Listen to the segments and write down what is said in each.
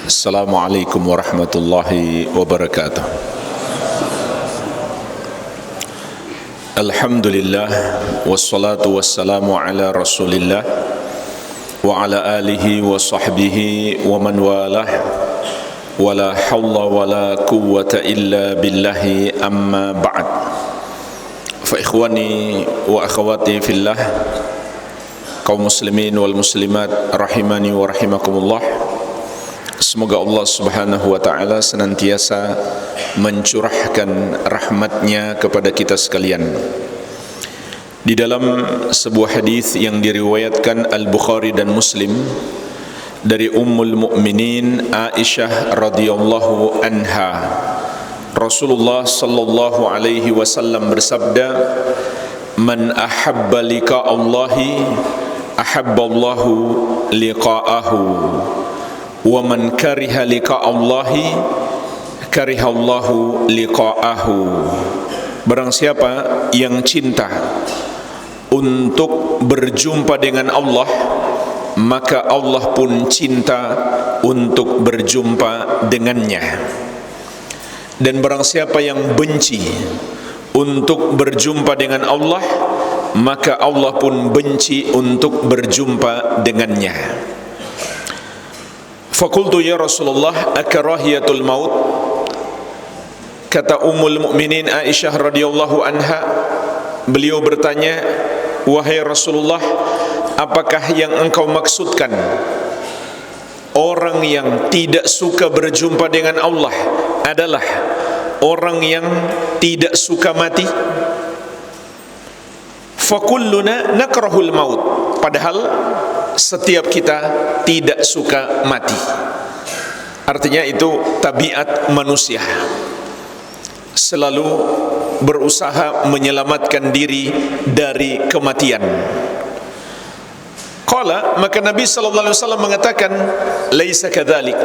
Assalamualaikum warahmatullahi wabarakatuh. Alhamdulillah, wassalatu wassalamu ala rasulillah wa ala alihi wa sahbihi wa man walah, wa la hawla wa la quwwata illa billahi, amma ba'd. Fa ikhwani wa akhwati fillah, kaum muslimin wal muslimat rahimani wa rahimakumullah. Semoga Allah subhanahu wa ta'ala senantiasa mencurahkan rahmatnya kepada kita sekalian. Di dalam sebuah hadis yang diriwayatkan Al-Bukhari dan Muslim dari Ummul Mukminin Aisyah radhiyallahu anha, Rasulullah sallallahu alaihi wasallam bersabda, "Man ahabba liqa Allahi ahabba Allahu liqa'ahu, wa man kariha liqa Allahi kariha Allahu liqa'ahu." Barang siapa yang cinta untuk berjumpa dengan Allah, maka Allah pun cinta untuk berjumpa dengannya. Dan barang siapa yang benci untuk berjumpa dengan Allah, maka Allah pun benci untuk berjumpa dengannya. Fakultu ya Rasulullah, akarahiyatul maut? Kata Ummul Mukminin Aisyah radhiyallahu anha, beliau bertanya, wahai Rasulullah, apakah yang engkau maksudkan orang yang tidak suka berjumpa dengan Allah adalah orang yang tidak suka mati? Fakulluna nakrahul maut. Padahal setiap kita tidak suka mati. Artinya itu tabiat manusia, selalu berusaha menyelamatkan diri dari kematian. Qala, maka Nabi sallallahu alaihi wasallam mengatakan, laisa kadzalik,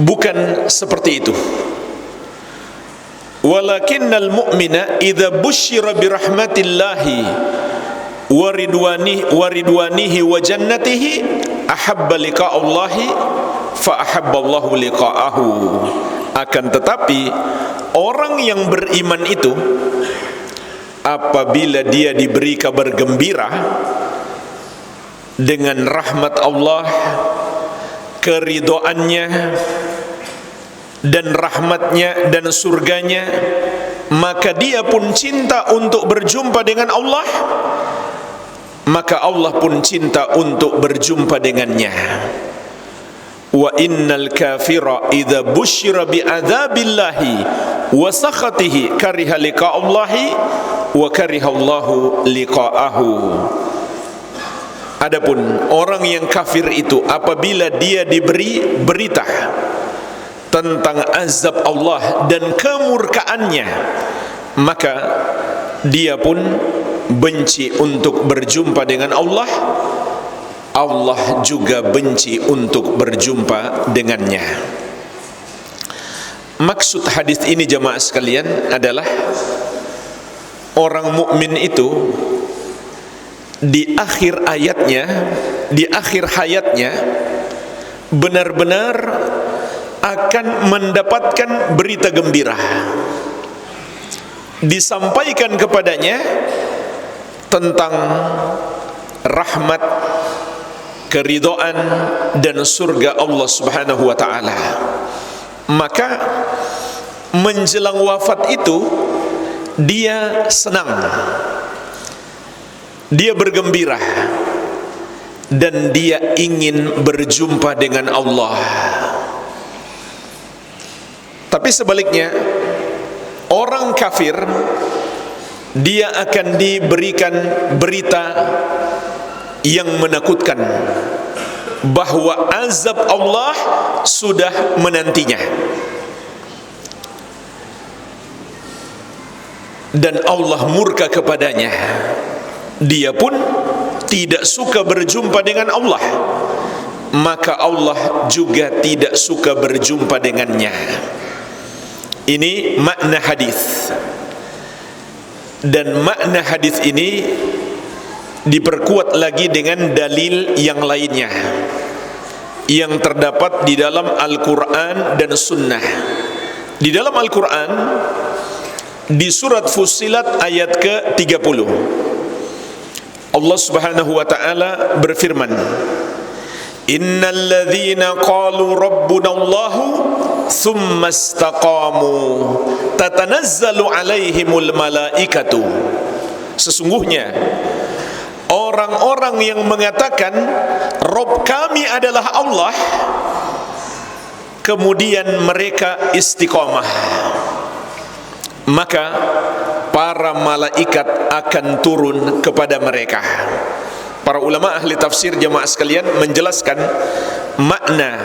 bukan seperti itu. Walakinnal mu'mina idza busyira bi rahmatillahi wa ridwanihi wa jannatihi ahabba liqa'allahi fa ahabba Allahu liqa'ahu. Akan tetapi orang yang beriman itu, apabila dia diberi kabar gembira dengan rahmat Allah, keridhoannya dan rahmatnya dan surganya, maka dia pun cinta untuk berjumpa dengan Allah, maka Allah pun cinta untuk berjumpa dengannya. Wa innal kafira idza busyira bi adzabillahi wa sakhatihi kariha liqa'allahi wa kariha Allahu liqa'ahu. Adapun orang yang kafir itu, apabila dia diberi berita tentang azab Allah dan kemurkaannya, maka dia pun benci untuk berjumpa dengan Allah. Allah juga benci untuk berjumpa dengannya. Maksud hadis ini jamaah sekalian adalah orang mukmin itu di akhir ayatnya, di akhir hayatnya, benar-benar akan mendapatkan berita gembira. Disampaikan kepadanya tentang rahmat, keridhaan dan surga Allah subhanahu wa ta'ala. Maka menjelang wafat itu dia senang, dia bergembira, dan dia ingin berjumpa dengan Allah. Tapi sebaliknya, orang kafir, dia akan diberikan berita yang menakutkan bahwa azab Allah sudah menantinya, dan Allah murka kepadanya. Dia pun tidak suka berjumpa dengan Allah, maka Allah juga tidak suka berjumpa dengannya. Ini makna hadis. Dan makna hadis ini diperkuat lagi dengan dalil yang lainnya, yang terdapat di dalam Al-Quran dan Sunnah. Di dalam Al-Quran, di surat Fussilat ayat ke-30, Allah Subhanahu wa ta'ala berfirman, Innal ladzina qalu rabbuna Allahu thumma istaqamu tatanazzalu alaihimul malaikatu. Sesungguhnya orang-orang yang mengatakan Rabb kami adalah Allah, kemudian mereka istiqamah, maka para malaikat akan turun kepada mereka. Para ulama ahli tafsir jemaah sekalian menjelaskan makna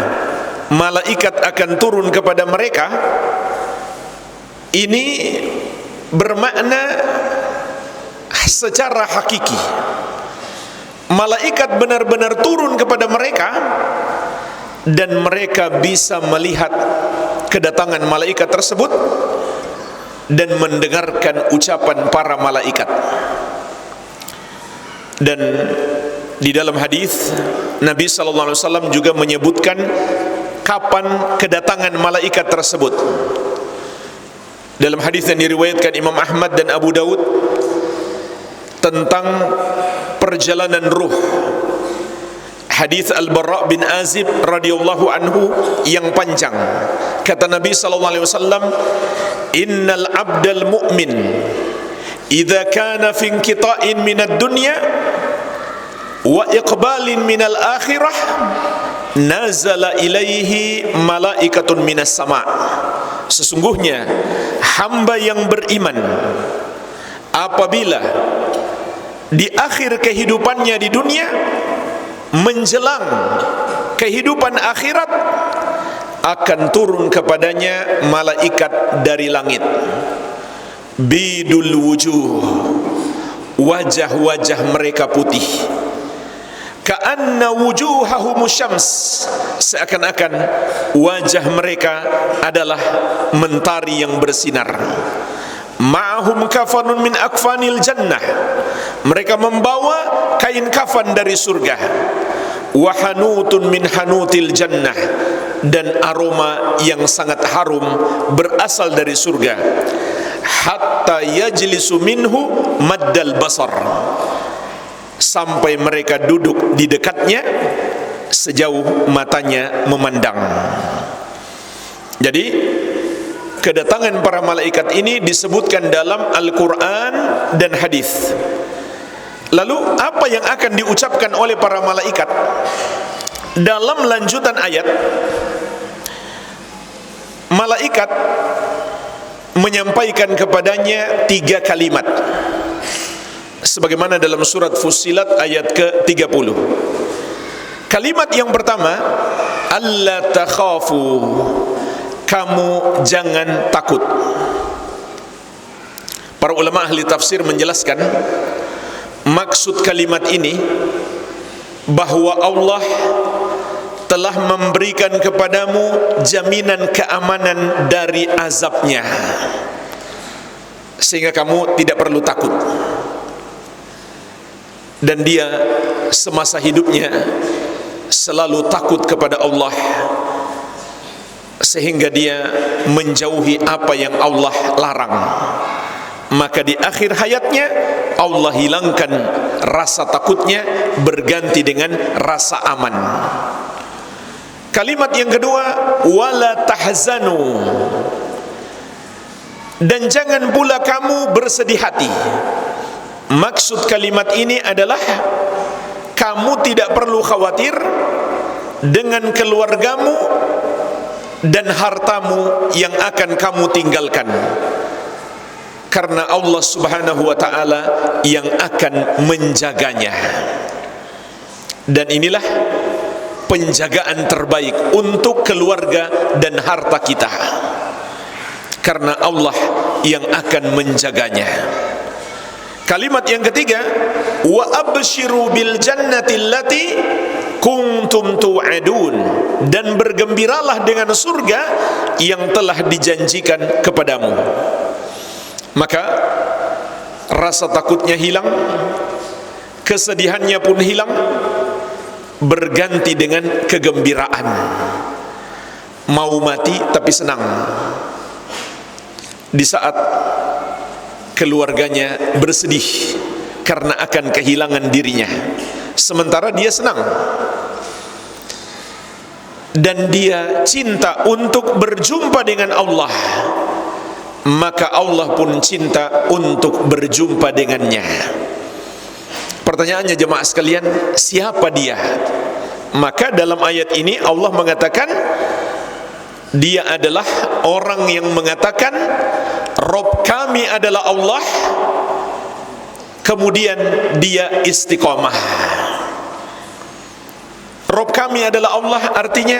malaikat akan turun kepada mereka ini bermakna secara hakiki. Malaikat benar-benar turun kepada mereka dan mereka bisa melihat kedatangan malaikat tersebut dan mendengarkan ucapan para malaikat. Dan di dalam hadis Nabi sallallahu alaihi wasallam juga menyebutkan kapan kedatangan malaikat tersebut. Dalam hadis yang diriwayatkan Imam Ahmad dan Abu Daud tentang perjalanan ruh, hadis Al-Bara' bin Azib radhiyallahu anhu yang panjang. Kata Nabi sallallahu alaihi wasallam, "Innal 'abdal mu'min idza kana fi inqita'in minad dunya wa iqbalin minal akhirah nazala ilaihi malaikatun minas sama'." Sesungguhnya hamba yang beriman apabila di akhir kehidupannya di dunia menjelang kehidupan akhirat akan turun kepadanya malaikat dari langit, bidul wujuh, wajah-wajah mereka putih, ka'anna wujuhahumus syams, seakan-akan wajah mereka adalah mentari yang bersinar. Ma'ahum kafanun min akfanil jannah, mereka membawa kain kafan dari surga. Wa hanutun min hanutil jannah, dan aroma yang sangat harum berasal dari surga. Hatta yajlisu minhu maddal basar, sampai mereka duduk di dekatnya sejauh matanya memandang. Jadi kedatangan para malaikat ini disebutkan dalam Al-Quran dan hadis. Lalu apa yang akan diucapkan oleh para malaikat? Dalam lanjutan ayat, malaikat menyampaikan kepadanya 3 kalimat, sebagaimana dalam surat Fussilat ayat ke-30. Kalimat yang pertama, alla takhafu, kamu jangan takut. Para ulama ahli tafsir menjelaskan maksud kalimat ini bahwa Allah telah memberikan kepadamu jaminan keamanan dari azabnya, sehingga kamu tidak perlu takut. Dan dia semasa hidupnya selalu takut kepada Allah, sehingga dia menjauhi apa yang Allah larang. Maka di akhir hayatnya Allah hilangkan rasa takutnya, berganti dengan rasa aman. Kalimat yang kedua, wala tahzanu, dan jangan pula kamu bersedih hati. Maksud kalimat ini adalah kamu tidak perlu khawatir dengan keluargamu dan hartamu yang akan kamu tinggalkan, karena Allah Subhanahu wa ta'ala yang akan menjaganya. Dan inilah penjagaan terbaik untuk keluarga dan harta kita, karena Allah yang akan menjaganya. Kalimat yang ketiga, wa abshiru bil jannati allati kuntum tu'adun, dan bergembiralah dengan surga yang telah dijanjikan kepadamu. Maka rasa takutnya hilang, kesedihannya pun hilang, berganti dengan kegembiraan. Mau mati tapi senang di saat keluarganya bersedih karena akan kehilangan dirinya, sementara dia senang. Dan dia cinta untuk berjumpa dengan Allah, maka Allah pun cinta untuk berjumpa dengannya. Pertanyaannya jemaah sekalian, siapa dia? Maka dalam ayat ini Allah mengatakan dia adalah orang yang mengatakan Rabb kami adalah Allah, kemudian dia istiqamah. Rabb kami adalah Allah artinya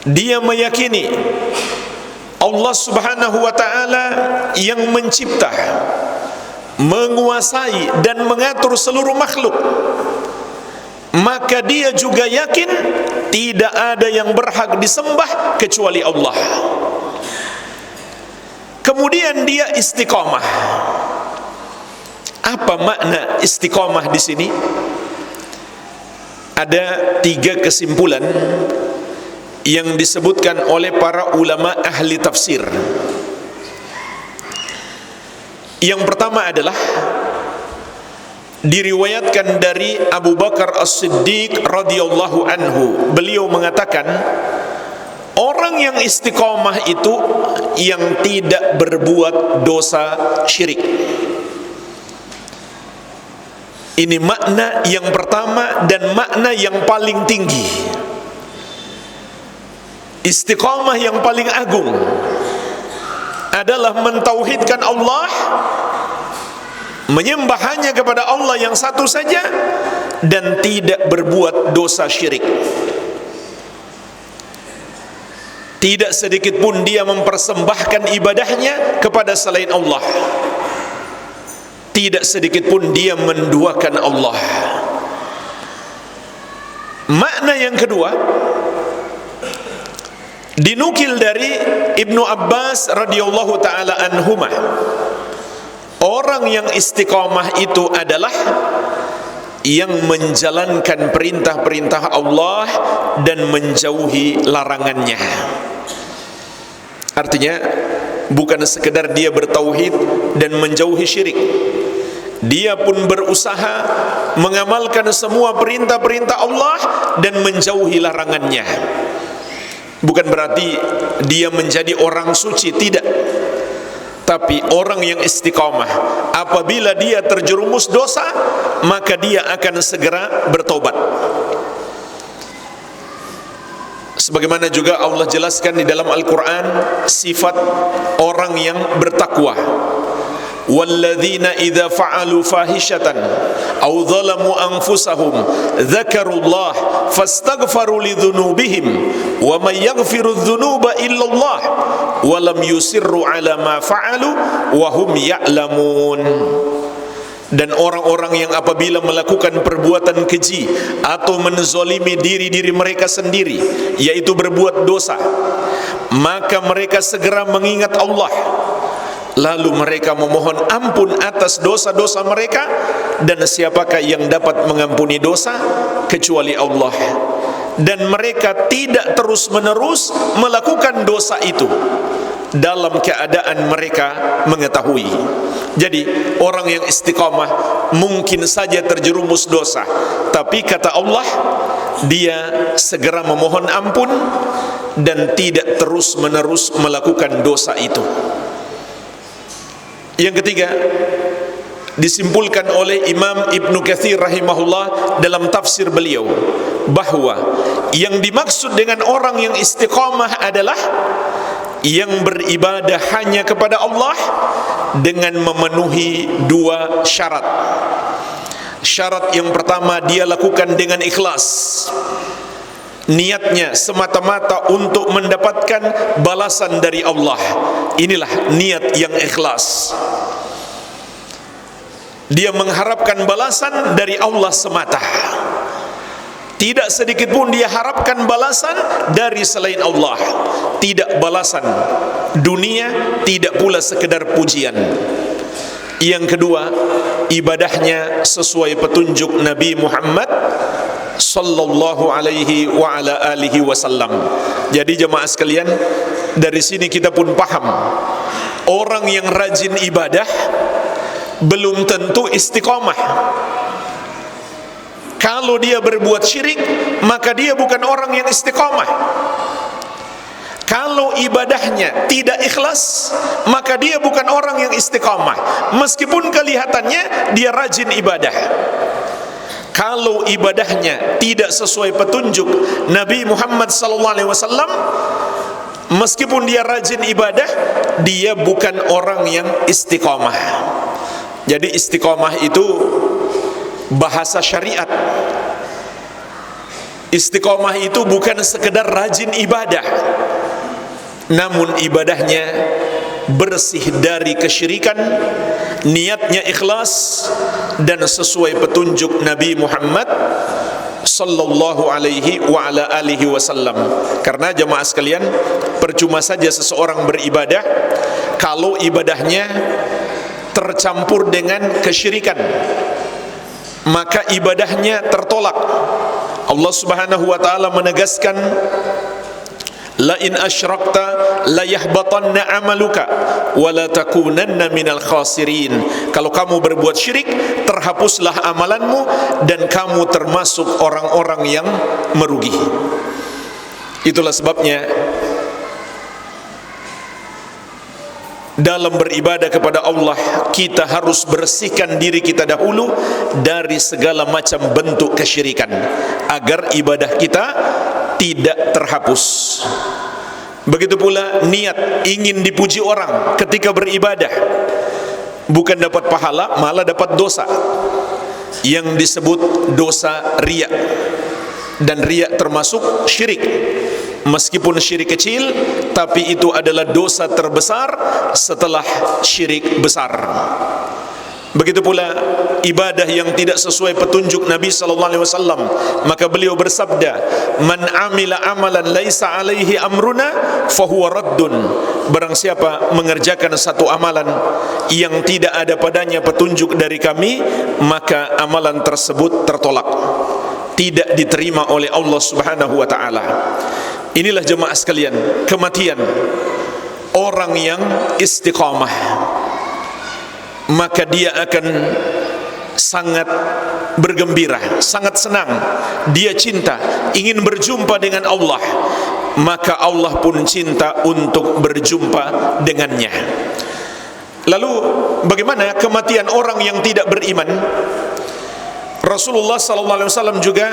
dia meyakini Allah subhanahu wa ta'ala yang mencipta, menguasai dan mengatur seluruh makhluk. Maka dia juga yakin tidak ada yang berhak disembah kecuali Allah. Kemudian dia istiqamah. Apa makna istiqamah di sini? Ada 3 kesimpulan yang disebutkan oleh para ulama ahli tafsir. Yang pertama adalah diriwayatkan dari Abu Bakar As-Siddiq radhiyallahu anhu. Beliau mengatakan, orang yang istiqamah itu yang tidak berbuat dosa syirik. Ini makna yang pertama dan makna yang paling tinggi. Istiqamah yang paling agung adalah mentauhidkan Allah, menyembah hanya kepada Allah yang satu saja, dan tidak berbuat dosa syirik. Tidak sedikit pun dia mempersembahkan ibadahnya kepada selain Allah. Tidak sedikit pun dia menduakan Allah. Makna yang kedua dinukil dari Ibnu Abbas radhiyallahu taala anhuma. Orang yang istiqamah itu adalah yang menjalankan perintah-perintah Allah dan menjauhi larangannya. Artinya bukan sekedar dia bertauhid dan menjauhi syirik, dia pun berusaha mengamalkan semua perintah-perintah Allah dan menjauhi larangannya. Bukan berarti dia menjadi orang suci, tidak. Tapi orang yang istiqamah, apabila dia terjerumus dosa, maka dia akan segera bertobat. Sebagaimana juga Allah jelaskan di dalam Al-Quran sifat orang yang bertakwa. وَالَّذِينَ إِذَا فَعَلُوا فَاحِشَةً أَوْ ظَلَمُوا أَنفُسَهُمْ ذَكَرُوا اللَّهَ فَاسْتَغْفَرُوا لِذُنُوبِهِمْ وَمَنْ يَغْفِرُ الذُّنُوبَ إِلَّا اللَّهُ وَلَمْ يُصِرُّوا عَلَى مَا فَعَلُوا وَهُمْ يَعْلَمُونَ. Dan orang-orang yang apabila melakukan perbuatan keji atau menzalimi diri-diri mereka sendiri, yaitu berbuat dosa, maka mereka segera mengingat Allah, lalu mereka memohon ampun atas dosa-dosa mereka, dan siapakah yang dapat mengampuni dosa kecuali Allah. Dan mereka tidak terus-menerus melakukan dosa itu dalam keadaan mereka mengetahui. Jadi orang yang istiqamah mungkin saja terjerumus dosa, tapi kata Allah, dia segera memohon ampun dan tidak terus-menerus melakukan dosa itu. Yang ketiga, disimpulkan oleh Imam Ibnu Katsir rahimahullah dalam tafsir beliau, bahwa yang dimaksud dengan orang yang istiqamah adalah yang beribadah hanya kepada Allah dengan memenuhi 2 syarat. Syarat yang pertama, dia lakukan dengan ikhlas, niatnya semata-mata untuk mendapatkan balasan dari Allah. Inilah niat yang ikhlas. Dia mengharapkan balasan dari Allah semata. Tidak sedikit pun dia harapkan balasan dari selain Allah. Tidak balasan dunia, tidak pula sekedar pujian. Yang kedua, ibadahnya sesuai petunjuk Nabi Muhammad sallallahu alaihi wa ala alihi wasallam. Jadi jemaah sekalian, dari sini kita pun paham, orang yang rajin ibadah belum tentu istiqomah. Kalau dia berbuat syirik, maka dia bukan orang yang istiqomah. Kalau ibadahnya tidak ikhlas, maka dia bukan orang yang istiqamah, meskipun kelihatannya dia rajin ibadah. Kalau ibadahnya tidak sesuai petunjuk Nabi Muhammad SAW, meskipun dia rajin ibadah, dia bukan orang yang istiqamah. Jadi istiqamah itu bahasa syariat. Istiqamah itu bukan sekedar rajin ibadah, namun ibadahnya bersih dari kesyirikan, niatnya ikhlas dan sesuai petunjuk Nabi Muhammad sallallahu alaihi wa ala alihi wasallam. Karena jemaah sekalian, percuma saja seseorang beribadah kalau ibadahnya tercampur dengan kesyirikan, maka ibadahnya tertolak. Allah Subhanahu wa taala menegaskan, la in asyrakta la yahbatanna amaluka wa la takunanna minal khasirin. Kalau kamu berbuat syirik, terhapuslah amalanmu dan kamu termasuk orang-orang yang merugi. Itulah sebabnya dalam beribadah kepada Allah, kita harus bersihkan diri kita dahulu dari segala macam bentuk kesyirikan, agar ibadah kita tidak terhapus. Begitu pula niat ingin dipuji orang ketika beribadah, bukan dapat pahala, malah dapat dosa, yang disebut dosa riya. Dan riya termasuk syirik. Meskipun syirik kecil, tapi itu adalah dosa terbesar setelah syirik besar. Begitu pula ibadah yang tidak sesuai petunjuk Nabi sallallahu alaihi wasallam, maka beliau bersabda, "Man amila amalan laisa alaihi amruna fahuwa raddun." Barang siapa mengerjakan satu amalan yang tidak ada padanya petunjuk dari kami, maka amalan tersebut tertolak, tidak diterima oleh Allah Subhanahu wa taala. Inilah jemaah sekalian, kematian orang yang istiqamah, maka dia akan sangat bergembira, sangat senang, dia cinta, ingin berjumpa dengan Allah, maka Allah pun cinta untuk berjumpa dengannya. Lalu bagaimana kematian orang yang tidak beriman? Rasulullah SAW juga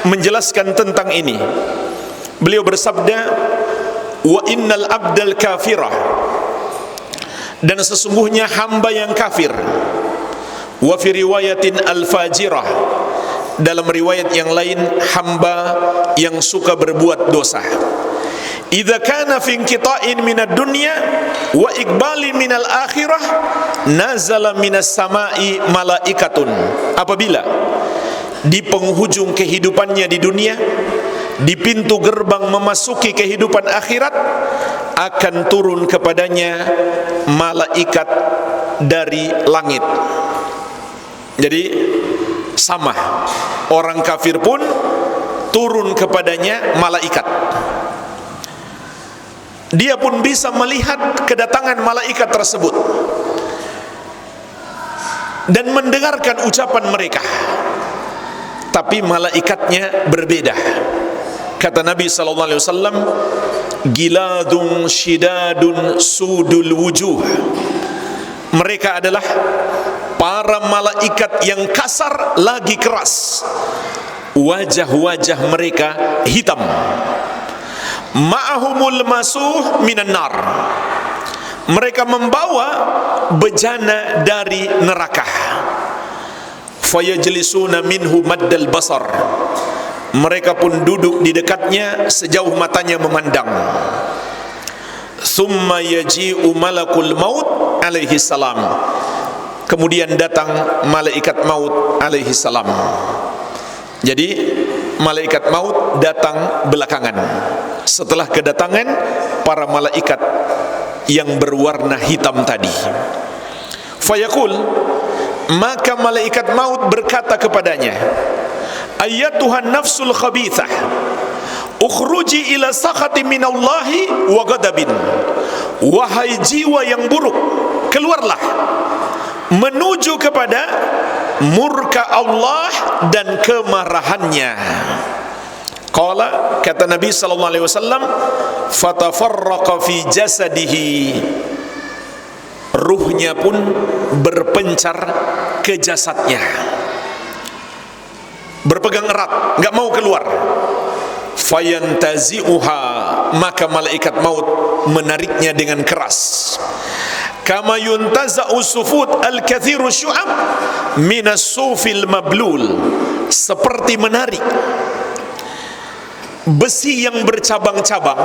menjelaskan tentang ini. Beliau bersabda, wa innal abdal kafirah, dan sesungguhnya hamba yang kafir, wa fi riwayatin al-fajirah, dalam riwayat yang lain hamba yang suka berbuat dosa. Idza kana fi inqita'in minad dunya wa iqbalin minal akhirah nazala minas sama'i malaikatun. Apabila di penghujung kehidupannya di dunia, di pintu gerbang memasuki kehidupan akhirat, akan turun kepadanya malaikat dari langit. Jadi sama, orang kafir pun turun kepadanya malaikat. Dia pun bisa melihat kedatangan malaikat tersebut dan mendengarkan ucapan mereka, tapi malaikatnya berbeda. Kata Nabi SAW, giladun shidadun sudul wujuh. Mereka adalah para malaikat yang kasar lagi keras, wajah-wajah mereka hitam. Ma'ahumul masuh minan nar, mereka membawa bejana dari neraka. Fayajlisuna minhu maddal basar, mereka pun duduk di dekatnya sejauh matanya memandang. Thumma yaji'u malakul maut alaihi salam, kemudian datang malaikat maut alaihi salam. Jadi malaikat maut datang belakangan, setelah kedatangan para malaikat yang berwarna hitam tadi. Fayaqul, maka malaikat maut berkata kepadanya, ayyatuhan nafsul khabithah, ukhruji ila sakhati minallahi wa ghadabin. Wahai jiwa yang buruk, keluarlah menuju kepada murka Allah dan kemarahannya. Qala, kata Nabi sallallahu alaihi wasallam, fatafarraqa fi jasadihi, ruhnya pun berpencar ke jasadnya, berpegang erat, enggak mau keluar. Fayantazi'uha, maka malaikat maut menariknya dengan keras. Kama yuntaza'u sufut al-kathiru syu'ab minas sufil mablul, seperti menarik besi yang bercabang-cabang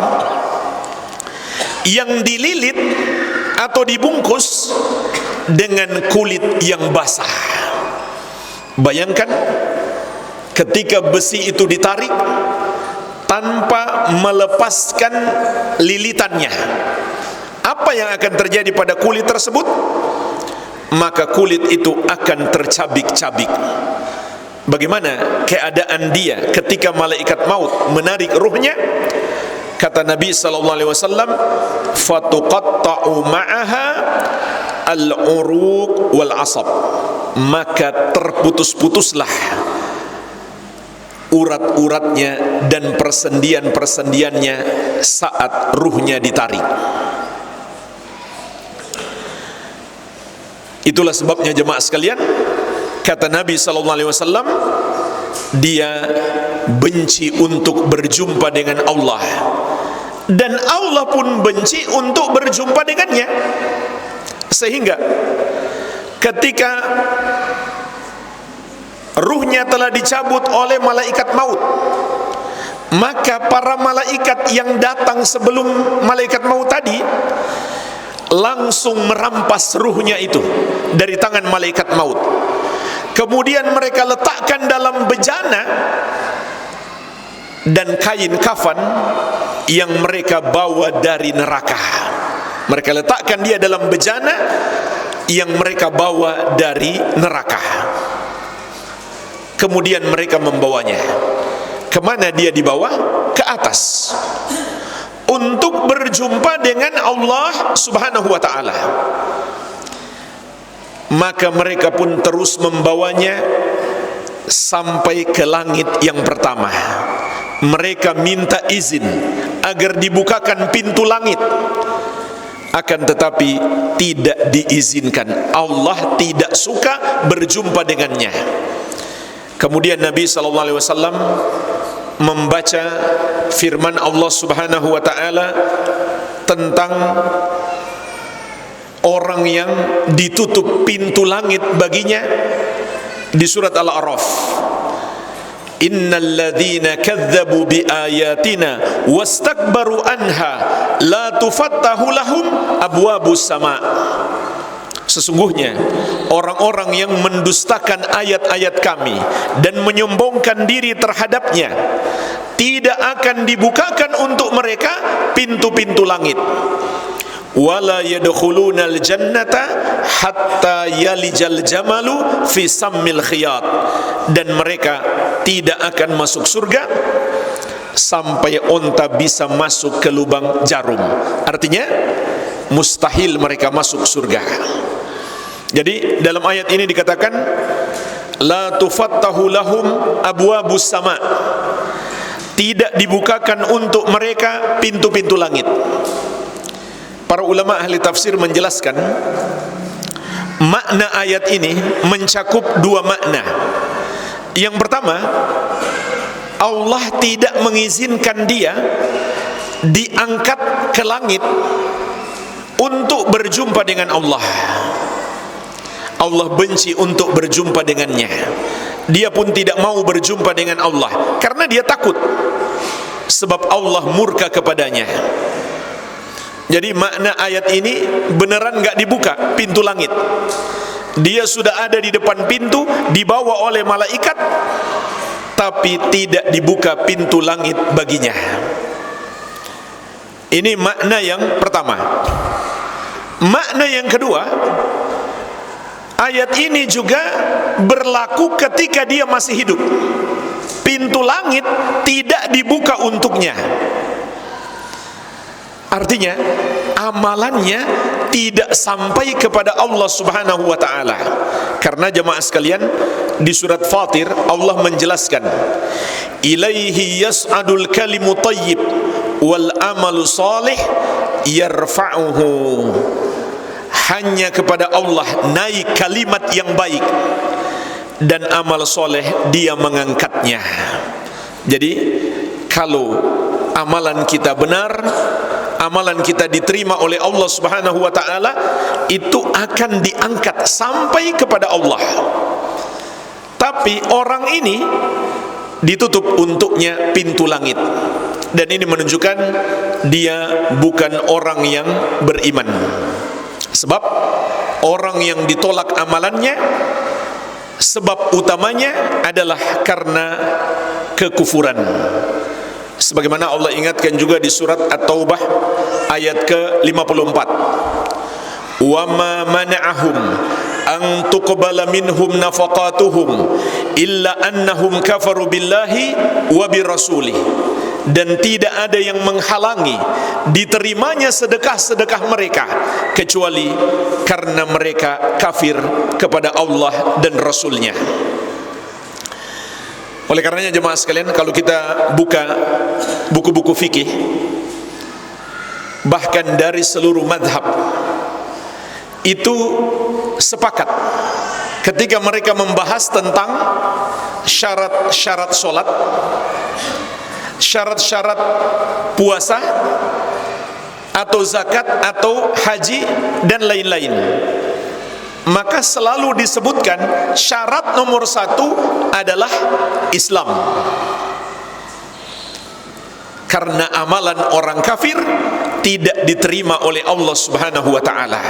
yang dililit atau dibungkus dengan kulit yang basah. Bayangkan ketika besi itu ditarik tanpa melepaskan lilitannya, apa yang akan terjadi pada kulit tersebut? Maka kulit itu akan tercabik-cabik. Bagaimana keadaan dia ketika malaikat maut menarik ruhnya? Kata Nabi sallallahu alaihi wasallam, fatuqatta'u ma'aha al-uruq wal 'asab, maka terputus-putuslah urat-uratnya dan persendian-persendiannya saat ruhnya ditarik. Itulah sebabnya jemaah sekalian, kata Nabi sallallahu alaihi wasallam, dia benci untuk berjumpa dengan Allah, dan Allah pun benci untuk berjumpa dengannya. Sehingga ketika ruhnya telah dicabut oleh malaikat maut, maka para malaikat yang datang sebelum malaikat maut tadi langsung merampas ruhnya itu dari tangan malaikat maut. Kemudian mereka letakkan dalam bejana dan kain kafan yang mereka bawa dari neraka. Mereka letakkan dia dalam bejana yang mereka bawa dari neraka. Kemudian mereka membawanya. Kemana dia dibawa? Ke atas, untuk berjumpa dengan Allah subhanahu wa ta'ala. Maka mereka pun terus membawanya sampai ke langit yang pertama. Mereka minta izin agar dibukakan pintu langit, akan tetapi tidak diizinkan. Allah tidak suka berjumpa dengannya. Kemudian Nabi SAW membaca firman Allah subhanahu wa ta'ala tentang orang yang ditutup pintu langit baginya di surat Al-A'raf. Innal ladzina kadzdzabu bi ayatina wastakbaru anha la tufattahu lahum abwabus sama'. Sesungguhnya orang-orang yang mendustakan ayat-ayat kami dan menyombongkan diri terhadapnya, tidak akan dibukakan untuk mereka pintu-pintu langit. Wala yadkhulunal jannata hatta yalijal jamalu fi sammil khiyat, dan mereka tidak akan masuk surga sampai onta bisa masuk ke lubang jarum. Artinya mustahil mereka masuk surga. Jadi dalam ayat ini dikatakan la tufattahu lahum abwabus sama', tidak dibukakan untuk mereka pintu-pintu langit. Para ulama ahli tafsir menjelaskan makna ayat ini mencakup dua makna. Yang pertama, Allah tidak mengizinkan dia diangkat ke langit untuk berjumpa dengan Allah. Allah benci untuk berjumpa dengannya. Dia pun tidak mau berjumpa dengan Allah karena dia takut, sebab Allah murka kepadanya. Jadi makna ayat ini beneran gak dibuka pintu langit. Dia sudah ada di depan pintu, dibawa oleh malaikat, tapi tidak dibuka pintu langit baginya. Ini makna yang pertama. Makna yang kedua, Ayat ini juga berlaku ketika dia masih hidup. Pintu langit tidak dibuka untuknya. Artinya amalannya tidak sampai kepada Allah Subhanahu wa taala. Karena jemaah sekalian, di surat Fatir Allah menjelaskan, ilaihi yas'adul kalimu thayyib wal amalu salih yarfa'uhu. Hanya kepada Allah naik kalimat yang baik dan amal soleh dia mengangkatnya. Jadi kalau amalan kita benar, amalan kita diterima oleh Allah Subhanahu wa taala, itu akan diangkat sampai kepada Allah. Tapi orang ini ditutup untuknya pintu langit. Dan ini menunjukkan dia bukan orang yang beriman. Sebab orang yang ditolak amalannya, sebab utamanya adalah karena kekufuran. Sebagaimana Allah ingatkan juga di surat At-Taubah ayat ke-54. Wa ma mana'ahum an tuqbala minhum nafaqatuhum illa annahum kafaru billahi wa birrasulih. Dan tidak ada yang menghalangi diterimanya sedekah-sedekah mereka kecuali karena mereka kafir kepada Allah dan Rasulnya. Oleh karenanya jemaah sekalian, kalau kita buka buku-buku fikih, bahkan dari seluruh madhab, itu sepakat ketika mereka membahas tentang syarat-syarat solat, syarat-syarat puasa atau zakat atau haji dan lain-lain, maka selalu disebutkan syarat nomor satu adalah Islam. Karena amalan orang kafir tidak diterima oleh Allah Subhanahu wa taala.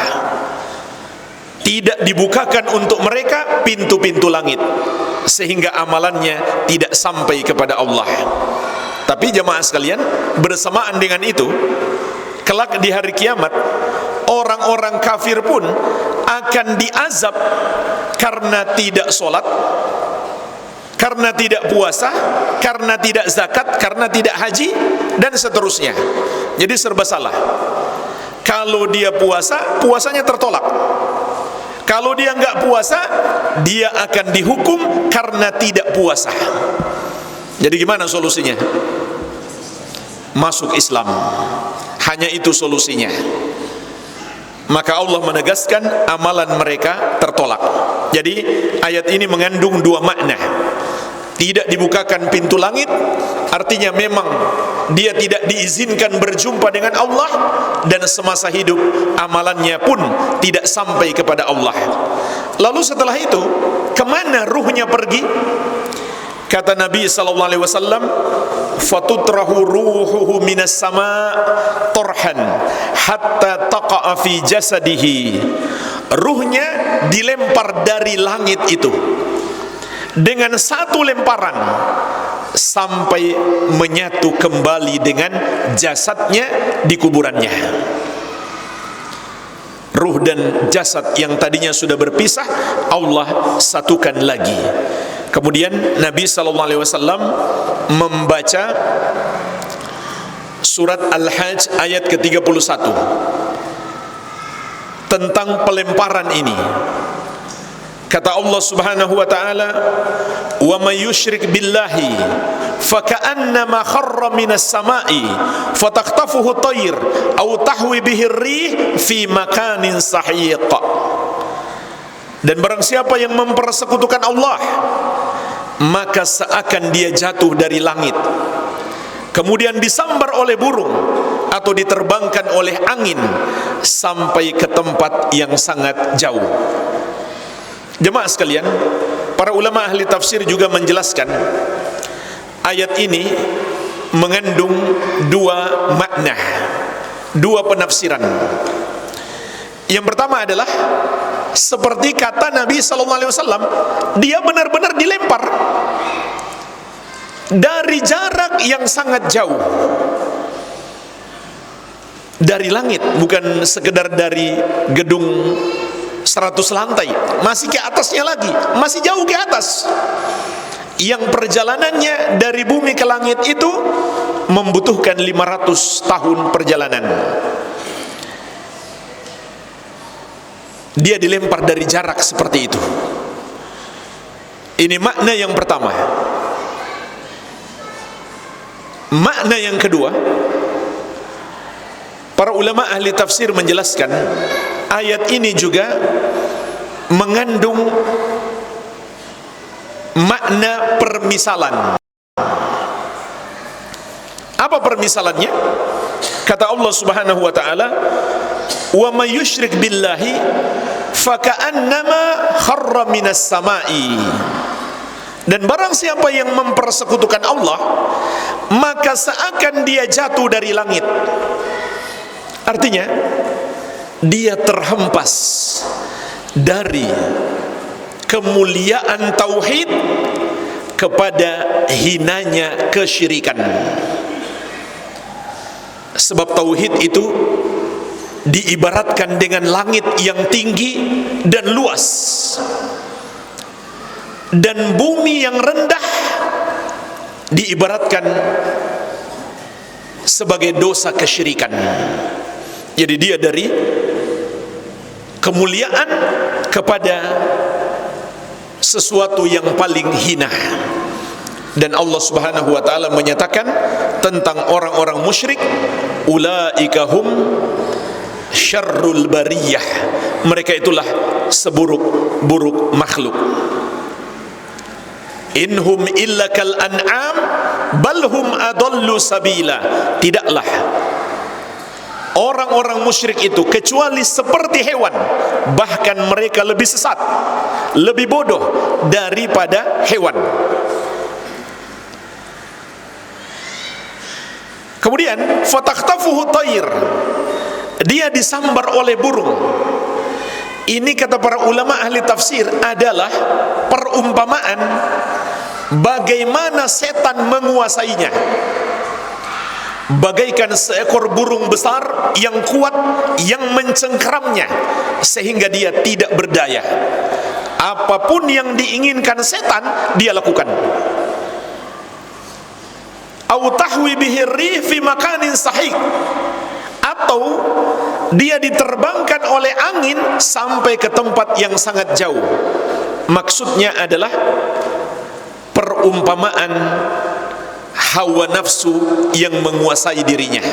Tidak dibukakan untuk mereka pintu-pintu langit, sehingga amalannya tidak sampai kepada Allah. Tapi jemaah sekalian, bersamaan dengan itu, kelak di hari kiamat, orang-orang kafir pun akan diazab karena tidak sholat, karena tidak puasa, karena tidak zakat, karena tidak haji, dan seterusnya. Jadi serba salah. Kalau dia puasa, puasanya tertolak. Kalau dia enggak puasa, dia akan dihukum karena tidak puasa. Jadi gimana solusinya? Masuk Islam. Hanya itu solusinya. Maka Allah menegaskan amalan mereka tertolak. Jadi ayat ini mengandung dua makna. Tidak dibukakan pintu langit, artinya memang dia tidak diizinkan berjumpa dengan Allah, dan semasa hidup amalannya pun tidak sampai kepada Allah. Lalu setelah itu, kemana ruhnya pergi? Kata Nabi SAW, fatutrahu ruhuhu minas sama' torhan hatta taqa'a fi jasadihi. Ruhnya dilempar dari langit itu dengan satu lemparan sampai menyatu kembali dengan jasadnya di kuburannya. Ruh dan jasad yang tadinya sudah berpisah, Allah satukan lagi. Kemudian Nabi SAW membaca surat Al-Hajj ayat ke-31 tentang pelemparan ini. Kata Allah Subhanahu wa taala, "Wa may yusyrik billahi faka'annama kharra minas sama'i fatakhtafuhu at-tayr aw tahwi bihi ar-rih fi makanin sahiq." Dan barang siapa yang mempersekutukan Allah, maka seakan dia jatuh dari langit, kemudian disambar oleh burung atau diterbangkan oleh angin sampai ke tempat yang sangat jauh. Jemaah sekalian, para ulama ahli tafsir juga menjelaskan ayat ini mengandung dua makna, dua penafsiran. Yang pertama adalah seperti kata Nabi SAW, dia benar-benar dilempar dari jarak yang sangat jauh, dari langit, bukan sekedar dari gedung 100 lantai, masih ke atasnya lagi, masih jauh ke atas. Yang perjalanannya dari bumi ke langit itu membutuhkan 500 tahun perjalanan. Dia dilempar dari jarak seperti itu. Ini makna yang pertama. Makna yang kedua, para ulama ahli tafsir menjelaskan ayat ini juga mengandung makna permisalan. Apa permisalannya? Kata Allah Subhanahu wa taala, "Wa may yusyrik billahi faka'annama kharra minas sama'i." Dan barang siapa yang mempersekutukan Allah, maka seakan dia jatuh dari langit. Artinya, dia terhempas dari kemuliaan tauhid kepada hinanya kesyirikan. Sebab tauhid itu diibaratkan dengan langit yang tinggi dan luas, dan bumi yang rendah diibaratkan sebagai dosa kesyirikan. Jadi dia dari kemuliaan kepada sesuatu yang paling hina. Dan Allah Subhanahu wa taala menyatakan tentang orang-orang musyrik, ulaika hum syarrul bariyah. Mereka itulah seburuk-buruk makhluk. Inhum illa kal an'am bal hum adallu sabila. Tidaklah orang-orang musyrik itu kecuali seperti hewan, bahkan mereka lebih sesat, lebih bodoh daripada hewan. Kemudian fatakhtafuhu tayr, dia disambar oleh burung. Ini kata para ulama ahli tafsir adalah perumpamaan bagaimana setan menguasainya. Bagaikan seekor burung besar yang kuat yang mencengkeramnya sehingga dia tidak berdaya. Apapun yang diinginkan setan, dia lakukan. Au tahwi bihi rih fi makanin sahih, atau dia diterbangkan oleh angin sampai ke tempat yang sangat jauh. Maksudnya adalah perumpamaan hawa nafsu yang menguasai dirinya,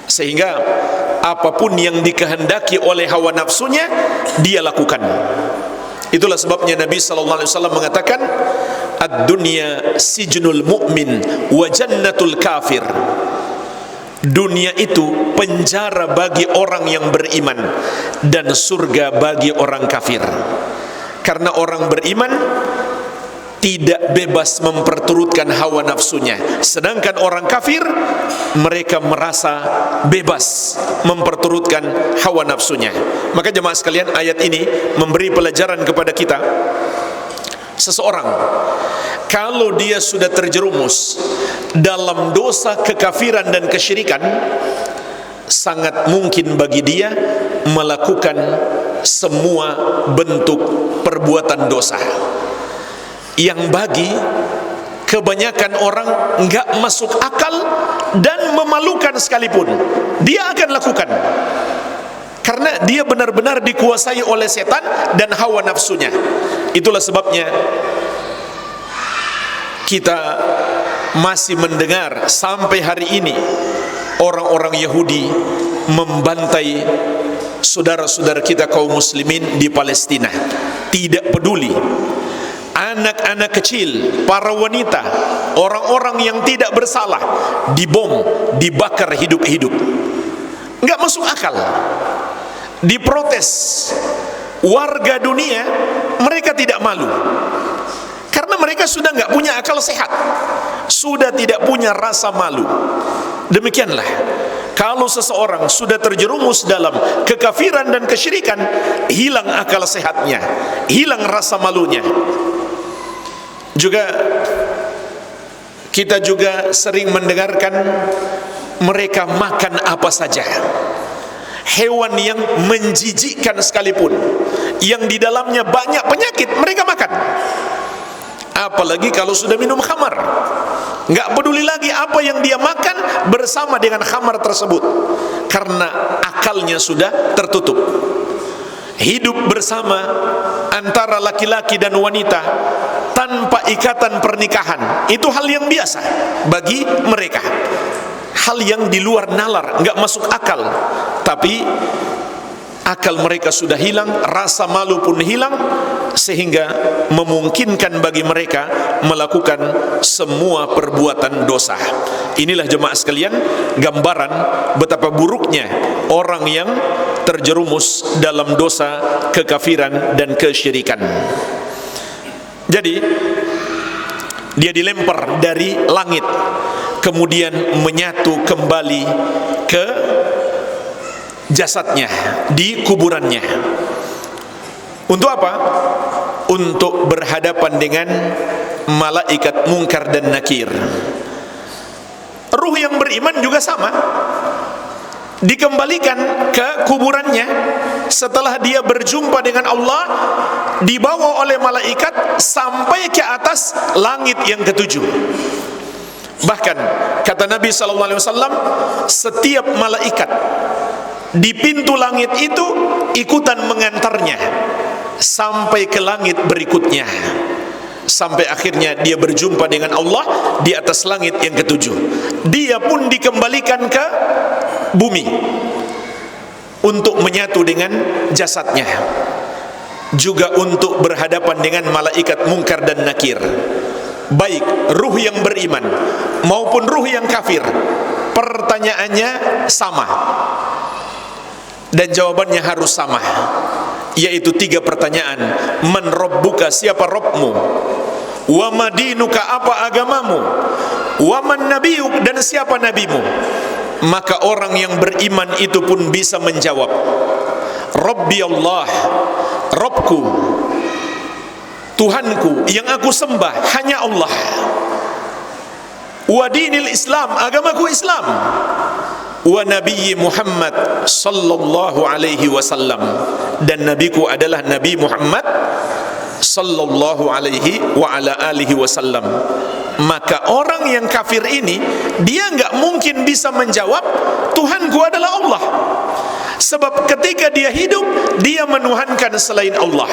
sehingga apapun yang dikehendaki oleh hawa nafsunya dia lakukan. Itulah sebabnya Nabi sallallahu alaihi wasallam mengatakan, ad-dunya sijnul mu'min wa jannatul kafir. Dunia itu penjara bagi orang yang beriman dan surga bagi orang kafir. Karena orang beriman tidak bebas memperturutkan hawa nafsunya, sedangkan orang kafir mereka merasa bebas memperturutkan hawa nafsunya. Maka jemaah sekalian, ayat ini memberi pelajaran kepada kita. Seseorang kalau dia sudah terjerumus dalam dosa kekafiran dan kesyirikan, sangat mungkin bagi dia melakukan semua bentuk perbuatan dosa yang bagi kebanyakan orang enggak masuk akal dan memalukan sekalipun, dia akan lakukan karena dia benar-benar dikuasai oleh setan dan hawa nafsunya. Itulah sebabnya kita masih mendengar sampai hari ini orang-orang Yahudi membantai saudara-saudara kita kaum muslimin di Palestina. Tidak peduli anak-anak kecil, para wanita, orang-orang yang tidak bersalah dibom, dibakar hidup-hidup. Enggak masuk akal. Diprotes warga dunia, mereka tidak malu karena mereka sudah enggak punya akal sehat, sudah tidak punya rasa malu. Demikianlah kalau seseorang sudah terjerumus dalam kekafiran dan kesyirikan, hilang akal sehatnya, hilang rasa malunya. Juga kita juga sering mendengarkan mereka makan apa saja. Hewan yang menjijikkan sekalipun, yang di dalamnya banyak penyakit, mereka makan. Apalagi kalau sudah minum khamar, nggak peduli lagi apa yang dia makan bersama dengan khamar tersebut, karena akalnya sudah tertutup. Hidup bersama antara laki-laki dan wanita tanpa ikatan pernikahan, itu hal yang biasa bagi mereka, hal yang di luar nalar, nggak masuk akal. Tapi akal mereka sudah hilang, rasa malu pun hilang, sehingga memungkinkan bagi mereka melakukan semua perbuatan dosa. Inilah jemaah sekalian gambaran betapa buruknya orang yang terjerumus dalam dosa kekafiran dan kesyirikan. Jadi dia dilempar dari langit, kemudian menyatu kembali ke jasadnya di kuburannya. Untuk apa? Untuk berhadapan dengan malaikat Munkar dan Nakir. Ruh yang beriman juga sama, dikembalikan ke kuburannya setelah dia berjumpa dengan Allah, dibawa oleh malaikat sampai ke atas langit yang ketujuh. Bahkan kata Nabi SAW, setiap malaikat di pintu langit itu ikutan mengantarnya sampai ke langit berikutnya, sampai akhirnya dia berjumpa dengan Allah di atas langit yang ketujuh. Dia pun dikembalikan ke bumi untuk menyatu dengan jasadnya, juga untuk berhadapan dengan malaikat Munkar dan Nakir. Baik ruh yang beriman maupun ruh yang kafir, pertanyaannya sama dan jawabannya harus sama, yaitu 3 pertanyaan. Man rabbuka, siapa Rabbmu? Wa madinuka, apa agamamu? Wa man nabiyuk, dan siapa nabimu? Maka orang yang beriman itu pun bisa menjawab, Rabbi Allah, Rabbku, Tuhanku yang aku sembah hanya Allah. Wa dinil Islam, agamaku Islam. Wa nabiyyi Muhammad sallallahu alaihi wasallam, dan nabiku adalah Nabi Muhammad sallallahu alaihi wa ala alihi wasallam. Maka orang yang kafir ini, dia enggak mungkin bisa menjawab Tuhanku adalah Allah, sebab ketika dia hidup dia menuhankan selain Allah.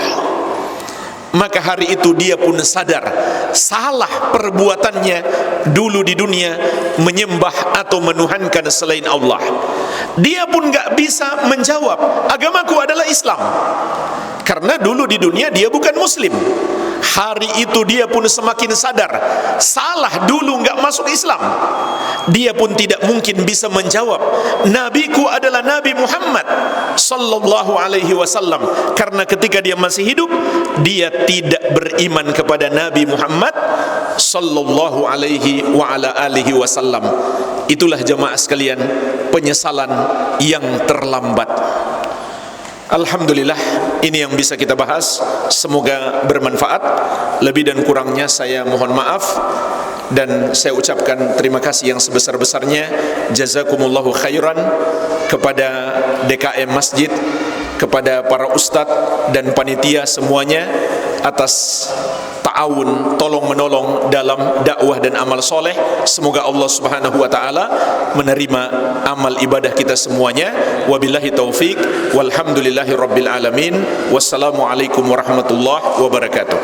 Maka hari itu dia pun sadar salah perbuatannya dulu di dunia, menyembah atau menuhankan selain Allah. Dia pun gak bisa menjawab agamaku adalah Islam, karena dulu di dunia dia bukan muslim. Hari itu dia pun semakin sadar salah, dulu gak masuk Islam. Dia pun tidak mungkin bisa menjawab nabiku adalah Nabi Muhammad sallallahu alaihi wasallam, karena ketika dia masih hidup dia tidak beriman kepada Nabi Muhammad sallallahu alaihi wa ala alihi wasallam. Itulah jemaah sekalian penyesalan yang terlambat. Alhamdulillah, ini yang bisa kita bahas. Semoga bermanfaat. Lebih dan kurangnya saya mohon maaf, dan saya ucapkan terima kasih yang sebesar-besarnya. Jazakumullahu khairan kepada DKM Masjid, kepada para ustadz dan panitia semuanya atas ta'awun, tolong menolong dalam dakwah dan amal soleh. Semoga Allah Subhanahu wa taala menerima amal ibadah kita semuanya. Wabillahi taufik, walhamdulillahi rabbil alamin. Wassalamualaikum warahmatullahi wabarakatuh.